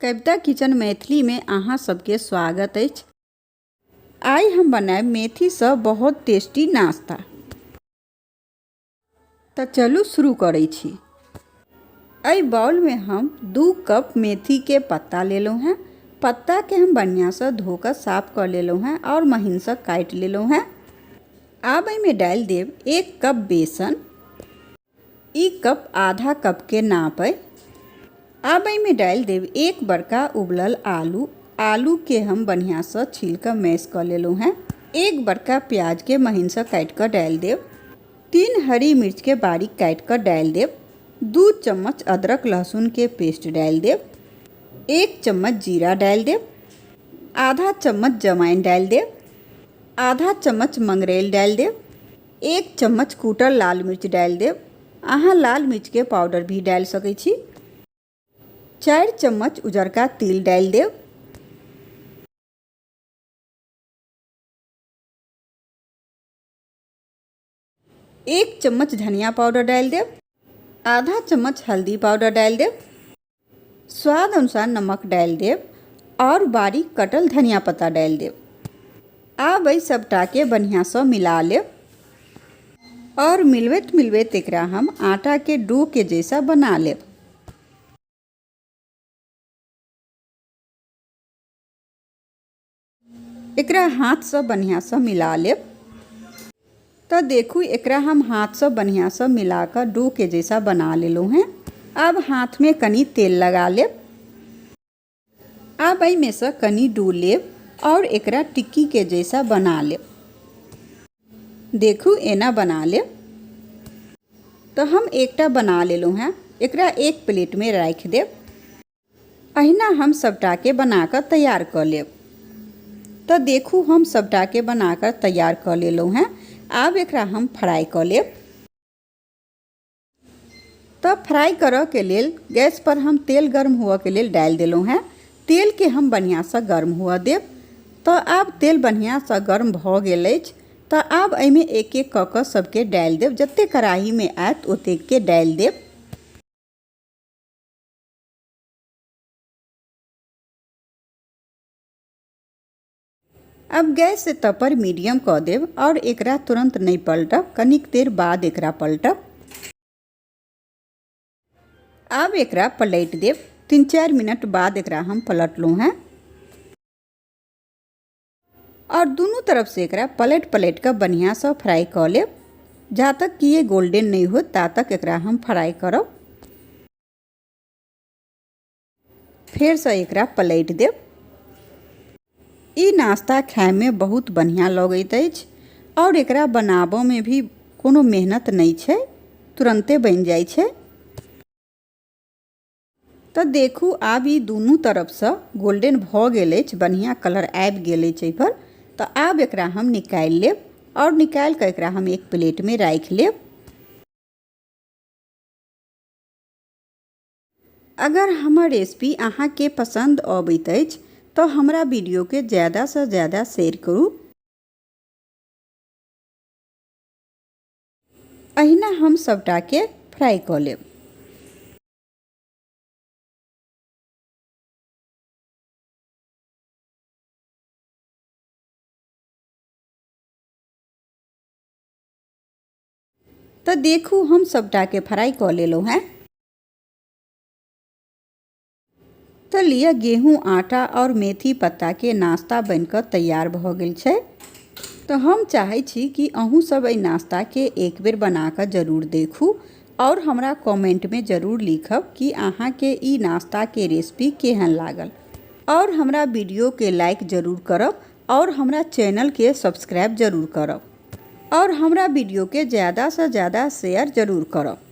कविता kitchen Maithili में अहाँ सबके स्वागत अछि। आइ हम बनाएब मेथी सँ बहुत टेस्टी नाश्ता। तो चलू शुरू करै छी। एहि बाउल में हम 2 कप मेथी के पत्ता लेलहुँ हैं। पत्ता के हम बढ़िया धो कर साफ कर लेलहुँ हैं और महीन से काट लेलहुँ हैं। आब एहिमे डाल देब 1 कप बेसन। ई कप आधा कप के नाप है। अब एहिमे डाल देब 1 बड़का उबलल आलू। आलू के हम बढ़िया से छील कर मैश कर लेलहुँ हैं। 1 बड़का प्याज के महीन से काट कर डाल देब। 3 हरी मिर्च के बारीक काट कर डाल देब। 2 चम्मच अदरक लहसुन के पेस्ट डाल देब। 1 चम्मच जीरा डाल देब। आधा चम्मच जमाइन डाल देब। आधा चम्मच मंगरेल डाल देब। 1 चम्मच कूटल लाल मिर्च डाल देब। अहाँ लाल मिर्च के पाउडर भी डाल सकै छी। 4 चम्मच उजरका तिल डाल देब। एक चम्मच धनिया पाउडर डाल देब। आधा चम्मच हल्दी पाउडर डाल देब। स्वाद अनुसार नमक डाल देब और बारीक कटल धनिया पत्ता डाल देब। आब एहि सबटा के बढ़िया से मिला लेब और मिलबैत मिलबैत एकरा हम आटा के डो के जैसा बना लेब। एकरा हाथ से बढ़िया से मिला लेब। तो देखू एकरा हम हाथ से बढ़िया से मिलाकर डो के जैसा बना लेलहुँ हैं। अब हाथ में कनी तेल लगा लेब। अब एहिमे से कनी डो लेब और एकरा टिक्की के जैसा बना लेब। देखू एना बना लेब। तो हम एकटा बना लेलहुँ हैं। एकरा एक प्लेट में रख देब। अहिना हम सबटा के बनाकर तैयार कर लेब। तो देखू हम सबटा के बनाकर तैयार कर लेलहुँ हैं। आब एकरा हम फ्राई कर लेब। तो फ्राई करऽ के लेल गैस पर हम तेल गर्म हुआ के लेल डाल देलहुँ हैं। तेल के हम बढ़िया से गर्म हुआ देब। तो आब तेल बढ़िया से गर्म भ गेल अछि। तो आब एहिमे एक एक कऽ कऽ सबके डाल देब। जते कढ़ाई में आयत ओते के डाल देब। अब गैस से तपर मीडियम कर देब और एकरा तुरंत नहीं पलटब, कनिक देर बाद एकरा पलटब। अब एकरा पलट देब। 3-4 मिनट बाद एकरा हम पलटलहुँ हैं और दोनों तरफ से एकरा पलट पलट कर बढ़िया से फ्राई कर लेब। जहाँ तक कि ये गोल्डन नहीं हो ता तक एकरा हम फ्राई करब। फिर से एकरा पलट देब। ई नाश्ता खाए में बहुत बढ़िया लगैत अछि और एकरा बनाबो में भी कोनो मेहनत नहीं छै, तुरंते बन जाय छै। तो देखू आब ई दोनों तरफ से गोल्डन भ गेल अछि, बढ़िया कलर आबि गेल अछि एहि पर। तो आब एकरा हम निकाल लेब और निकाल कर एकरा हम एक प्लेट में राख लेब। अगर हमर रेसिपी अहाँ के पसंद अबैत अछि तो हमरा वीडियो के ज़्यादा से ज़्यादा शेयर करू। अहिना हम सबटा के फ्राई कर लेब। तो देखू हम सबटा के फ्राई कर लेलहुँ हैं। तो लिया गेहूँ आटा और मेथी पत्ता के नाश्ता बनकर तैयार भ गेल छै। तो हम चाहे छी कि अहूँ सब एहि नाश्ता के एक बेर बनाकर जरूर देखू और हमरा कमेंट में जरूर लिखब कि अहाँ के ई नाश्ता के रेसिपी केहन लागल। और हमरा वीडियो के लाइक जरूर करब और हमरा चैनल के सब्सक्राइब जरूर करब और हमरा वीडियो के ज़्यादा से ज़्यादा शेयर जरूर करब।